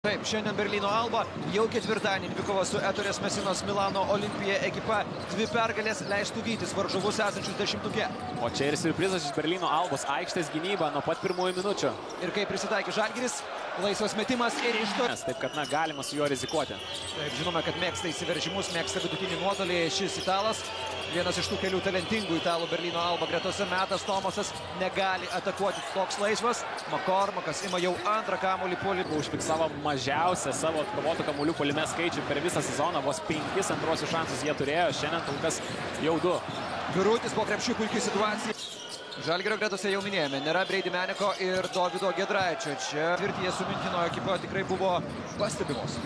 Taip, šiandien Berlyno Alba jau ketvirtadienį dvikova su Ettore Messinos Milano Olimpija ekipa. 2 pergalės leistų vytis varžovus esančius dešimtuke. O čia ir siurprizas iš Berlyno Albos aikštės gynyba nuo pat pirmųjų minučių. Ir kai prisitaikė Žalgiris, laisvas metimas ir iš to. Taip, kad galima su juo rizikuoti. Taip, žinome, kad mėgsta įsiveržimus, mėgsta vidutinį nuotolį šis italas. Vienas iš tų kelių talentingų italų Berlyno Alba gretose. Metas Tomasas negali atakuoti toks laisvas. McCormackas ima jau antrą kamuolį puolį. Užfiksavo mažiausią savo atkovotų kamuolių puolime skaičių per visą sezoną. Vos 5 antrosius šansus jie turėjo. Šiandien kol kas jau 2. Vyrutis po krepšių puikiai situacija. Žalgirio gretose jau minėjome. Nėra Breidi Meniko ir Dovydo Giedraičio. Čia tvirtyje su Miuncheno ekipa tikrai buvo pastebimos.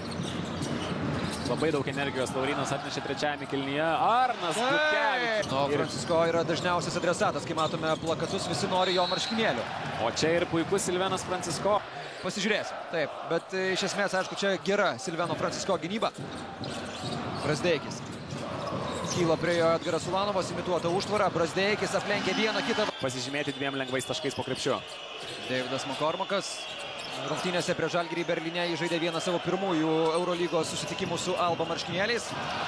Labai daug energijos Laurynas atnešė trečiajame kėlinyje. Arnas Butkevičius. Francisko yra dažniausias adresatas, kai matome plakatus, visi nori jo marškinėlių. O čia ir puikus Silvenas Francisko. Pasižiūrėsim, taip, bet iš esmės, aišku, čia gera Silveno Francisko gynyba. Brazdeikis. Kyla prie jo Edgaras Ulanovas, imituota užtvara. Brazdeikis aplenkė vieną kitą. Pasižymėti 2 lengvais taškais po krepšiu. Davidas McCormackas. Rungtynėse prie Žalgirį Berlyne įžaidė vieną savo pirmųjų Eurolygos susitikimų su Alba marškinėliais.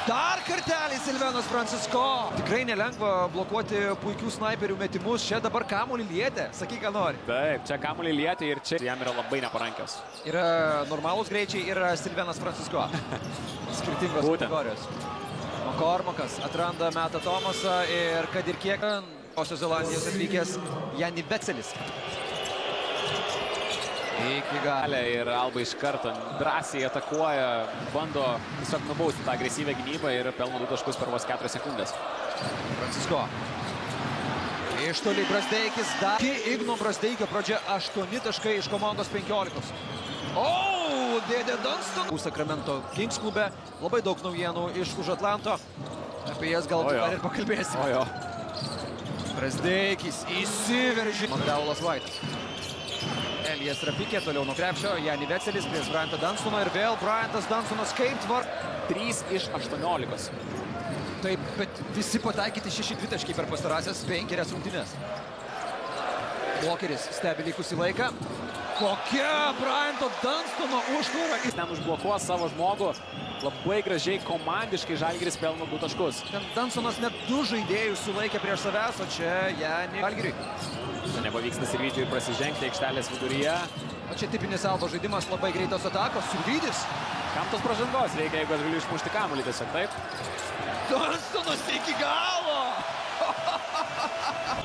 Dar kartelį Silvenas Francisko. Tikrai nelengva blokuoti puikių snaiperių metimus. Čia dabar kamuolį lietė. Sakyk, ką nori. Taip, čia kamuolį lietė ir čia jam yra labai neparankios. Yra normalūs greičiai, yra Silvenas Francisko. Skirtingos kategorijos. McCormackas atranda Metą Tomasą ir kad ir kiek Naujosios Zelandijos atvykęs Jani Betselis. Iki galę ir Alba iš karto drąsiai atakuoja, bando tiesiog nubausti tą agresyvę gynybą ir pelno 2 taškus per vos 4 sekundės. Francisko. Iš toli Brazdeikis. Igno Brazdeikio pradžia 8 taškai iš komandos 15. Dėdė Dunston. Sacramento Kings klube. Labai daug naujienų iš už Atlanto. Apie jas galbūt dar ir pakalbėsime. Brazdeikis įsiveržė. Magdaulas Vaitas. Elijas Rapikė, toliau nuo krepšio, Jani Betselis prieš Bryantą Dunstoną ir vėl Bryantas Dunstonas kaip 3 iš 18. Taip, bet visi pataikyti 6 dvitaškiai per pastarąsias 5 rungtynes. Blokeris stebi likusį laiką. Kokia Bryanto Dunstono užtvara. Jis ten užblokuos savo žmogų. Labai gražiai komandiškai Žalgiris pelno 2 taškus. Ten Dunstonas net 2 žaidėjus sulaikė prieš savęs, o čia Jani Žalgiriui. Čia nepavyksta Sirvydžiui prasižengti aikštelės viduryje. O čia tipinis Alba žaidimas, labai greitos atakos. Sirvydis. Kam tos pražangos reikia, jeigu aš galiu išmušti kamuolį tiesiog, taip? Dunstonas iki galo!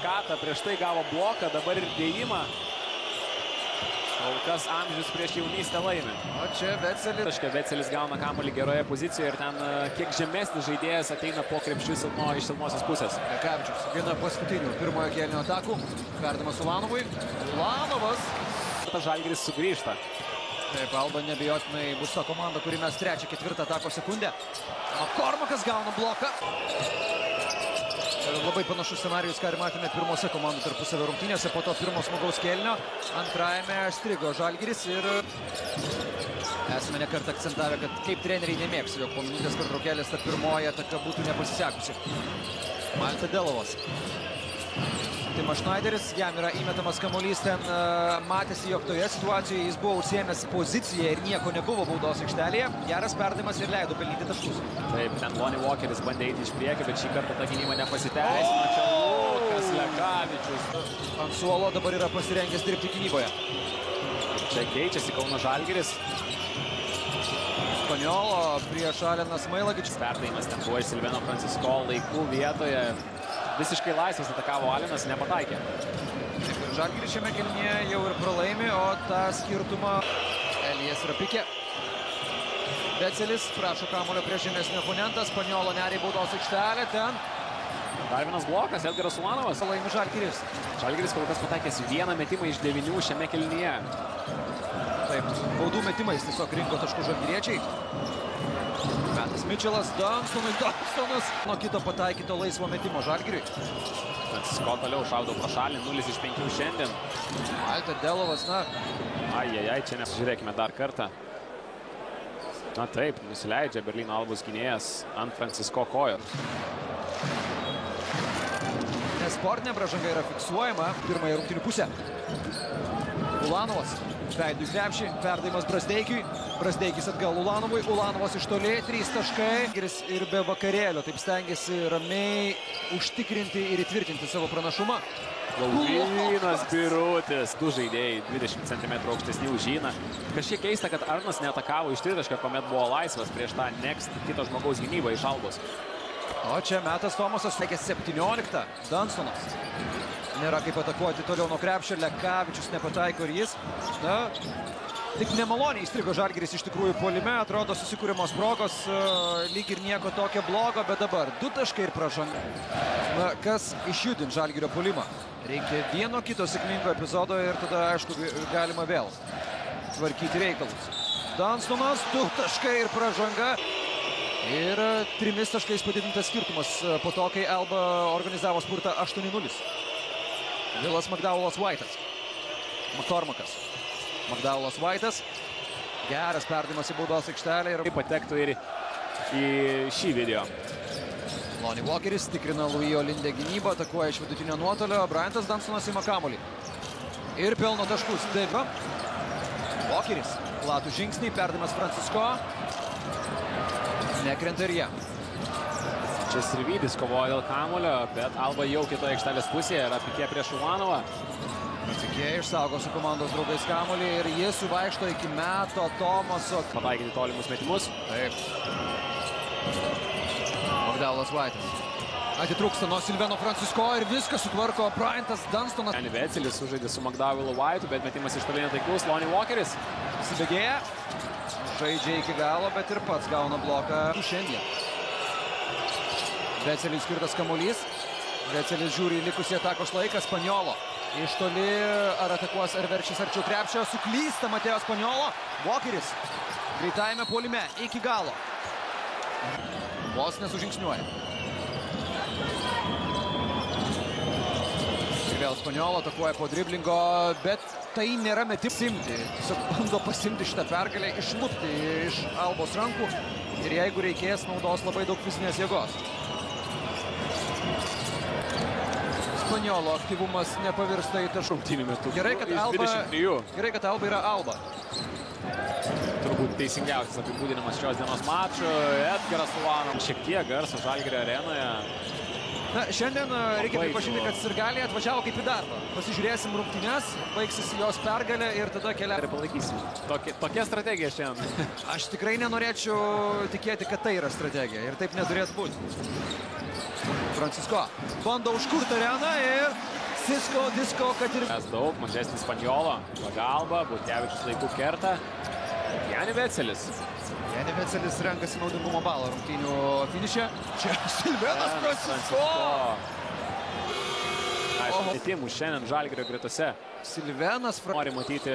Kata prieš tai gavo bloką, dabar ir dėjimą. Kol kas amžius prieš jaunystę laimi. O čia Betselis. Betselis gauna kamuolį geroje pozicijoje ir ten kiek žemesnis žaidėjas ateina po krepšių iš silpnosios pusės. Lekavičius, viena paskutinių pirmojo kėlinio atakų. Perdamas Ulanovui. Ulanovas. Žalgiris sugrįžta. Taip, Alba nebijotinai bus ta komanda, kuri mes 3-4 atako sekundę. McCormackas gauna bloką. Labai panašus scenarijus, ką ir matėme pirmose komandų tarpusavio rungtynėse. Po to pirmo smagaus kėlinio. Antrajame strigo Žalgiris ir esame nekart akcentavę, kad kaip treneriai nemėgsta, jog po minutės pertraukėlės ta pirmoji ataka būtų nepasisekusi. Malta Delovas. Timas Schneideris, jam yra įmetamas kamuolys, ten matėsi, jog toje situacijoje jis buvo užsiėmęs poziciją ir nieko nebuvo baudos aikštelėje. Geras perdavimas ir leido pelnyti taškus. Taip, ten Lonnie Walkeris bandė eiti iš priekio, bet šį kartą ta gynyba nepasiteisino. Čia Lukas Lekavičius. Ant suolo dabar yra pasirengęs dirbti gynyboje. Čia keičiasi Kauno Žalgiris. Spaniolo prieš Aleną Smailagičių. Perdavimas ten buvo iš Silveno Francisko laikų vietoje. Visiškai laisvas atakavo Alenas, nepataikė. Žalgiris šiame kėlinyje jau ir pralaimi, o tą skirtumą Elijas Rapikė. Betselis prašo kamuolio prieš žemesnį oponentą. Spaniolo neria į baudos aikštelę. Ten dar vienas blokas, Edgaras Ulanovas. Laimi Žalgiris. Žalgiris kol kas pataikęs vieną metimą iš 9 šiame kėlinyje. Taip, baudų metimais tiesiog rinko taškų žalgiriečiai. Metas Mitčelas, Dunstonas nuo kito pataikyto laisvo metimo Žalgiriui. Francisko toliau šaudo pro šalį, 0 iš 5 šiandien. Malta Delovas, čia nesižiūrėkime dar kartą. Na taip, nusileidžia Berlyno Albos gynėjas ant Francisko kojos. Nesportinė pražanga yra fiksuojama pirmąją rungtynių pusę. Ulanovas. Veidu į krepšį, perdavimas Brazdeikiui. Brazdeikius atgal Ulanovui, Ulanovas iš toli, 3 taškai. Ir be vakarėlio taip stengiasi ramiai užtikrinti ir įtvirtinti savo pranašumą. Laurynas Birutis, 2 žaidėjai, 20 cm aukštesni už Žyną. Kažkiek keista, kad Arnas neatakavo iš tritaškio, kuomet buvo laisvas prieš tą next kito žmogaus gynybą iš Albos. O čia metas Tomasas, laikė 17, Dunstonas. Nėra kaip atakuoti toliau nuo krepšio, Lekavičius nepataiko ir jis. Na, tik nemaloniai įstrigo Žalgiris iš tikrųjų puolime, atrodo susikūrimos progos, lyg ir nieko tokio blogo, bet dabar 2 taškai ir pražanga. Na, kas išjudint Žalgirio puolimą? Reikia vieno kito sėkmingo epizodo ir tada, aišku, galima vėl tvarkyti reikalus. Dunstonas, 2 taškai ir pražanga. Ir 3 taškais padidintas skirtumas po to, kai Alba organizavo spurtą 8-0. Vilas Magdaulas Vaitas. McCormackas. Magdaulas Vaitas. Geras perdavimas į baudos aikštelę. Ir patektų ir į šį video. Lonnie Walkeris tikrina Luijo Lindė gynybą, atakuoja iš vidutinio nuotolio. Bryantas Dunstonas ima kamuolį. Ir pelno taškus. Deva. Walkeris. Platų žingsnį, perdavimas Francisko. Nekrenta ir jie. Čia Sirvydis kovoja dėl kamuolio, bet Alba jau kitoje aikštelės pusėje yra pikė prieš Ulanovą. Pikė išsaugo su komandos draugais kamuolį ir jis suvaikšto iki meto Tomaso. Pataikyti tolimus metimus. Taip. Magdaulas Vaitas. Atitrūksta nuo Silveno Francisko ir viską sutvarko Bryantas Dunstonas. Jani Vecelis sužaidė su Magdavilu Vaitu, bet metimas iš toli netaiklus. Lonnie Walkeris. Įsibėgėja. Žaidžia iki galo, bet ir pats gauna bloką šiandien. Vecelis skirtas kamuolys. Vecelis žiūri į likusį atakos laiką. Spaniolo. Iš toli ar atakuos, ar verčis arčiau krepšio. Suklysta Mateo Spaniolo. Walkeris. Greitajame puolime. Iki galo. Vos nesužingsniuoja. Ir vėl Spaniolo atakuoja po driblingo, bet tai nėra metimas simti. Tiesiog bando pasimti šitą pergalę, išlupti iš Albos rankų. Ir jeigu reikės, naudos labai daug fizinės jėgos. Spaniolo aktyvumas nepavirsta į taškų. Rungtynių metu. Gerai, kad Alba yra Alba. Turbūt teisingiausias apibūdinimas šios dienos mačų. Edgaras Ulanovas. Šiek tiek garso Žalgirio arenoje. Na, šiandien reikia pripažinti, kad Sirgaliai atvažiavo kaip į darbą. Pasižiūrėsim rungtynes, baigsis jos pergalę ir tada keliausim. Ir palaikysim. Tokia strategija šiandien. Aš tikrai nenorėčiau tikėti, kad tai yra strategija ir taip neturėtų būti. Francisko bando užkurti areną ir Disko, kad ir... Mes daug, mažesnis Spaniolo, pagalba, Butkevičius laiku kerta. Jani Vecelis. Jani Vecelis renkasi naudingumo balą rungtynių finiše. Čia Silvenas Francisko. Aišku, metimų šiandien Žalgirio gretose. Silvenas Francisko. Nori matyti,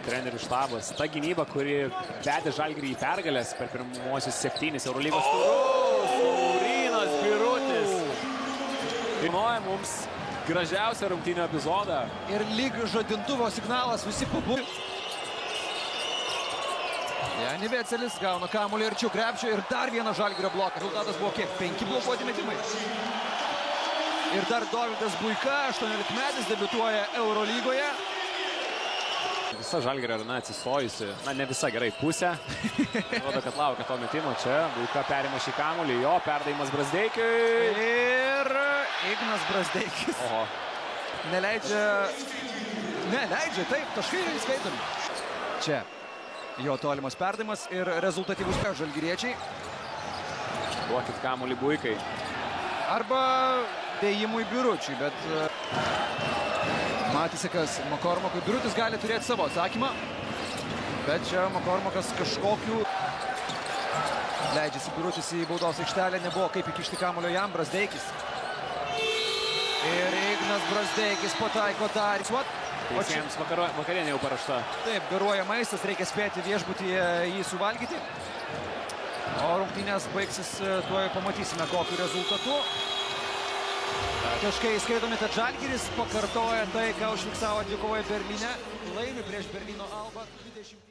trenerių štabas. Ta gynyba, kuri vedė Žalgirį į pergalės per pirmuosius 7 Eurolygos turus. Laurynas Birutis. Dainuoja mums gražiausią rungtynių epizodą. Ir lyg žadintuvo signalas visi pabūrė. Jani Vecelis gauna kamuolį arčiau krepšio ir dar vieną Žalgirio bloką. Rezultatas buvo kiek? 5 blokuoti metimai. Ir dar Dovydas Buika, 18-metis, debiutuoja Eurolygoje. Visa Žalgirio arena atsistojusi. Na, ne visa, gerai, pusė. Rodo, kad laukia to metimo. Čia Buika perima šį kamuolį. Jo, perdavimas Brazdeikiui. Ir Ignas Brazdeikis. Oho. Neleidžia, taip, taškai įskaitomi. Čia jo tolimas perdavimas ir rezultatyvus žalgiriečiai. Duokit kamuolį Buikai. Arba dėjimui Biručiui, bet matėsi, kas McCormackui. Birutis gali turėti savo atsakymą, bet čia McCormackas kažkokių leidžiasi Birutis į baudos aikštelę, nebuvo kaip įkišti kamuolio jam. Brazdeikis. Ir Ignas Brazdeikis pataiko dar. Teisėjams vakarienė jau parašta. Taip, garuoja maistas, reikia spėti viešbutyje jį suvalgyti. O rungtynės baigsis, tuoj pamatysime kokiu rezultatu. Taškai įskaitomi, kad Žalgiris pakartoja tai, ką užfiksavo dvikovoje Berlyne. Laimi prieš Berlyno Albą 20.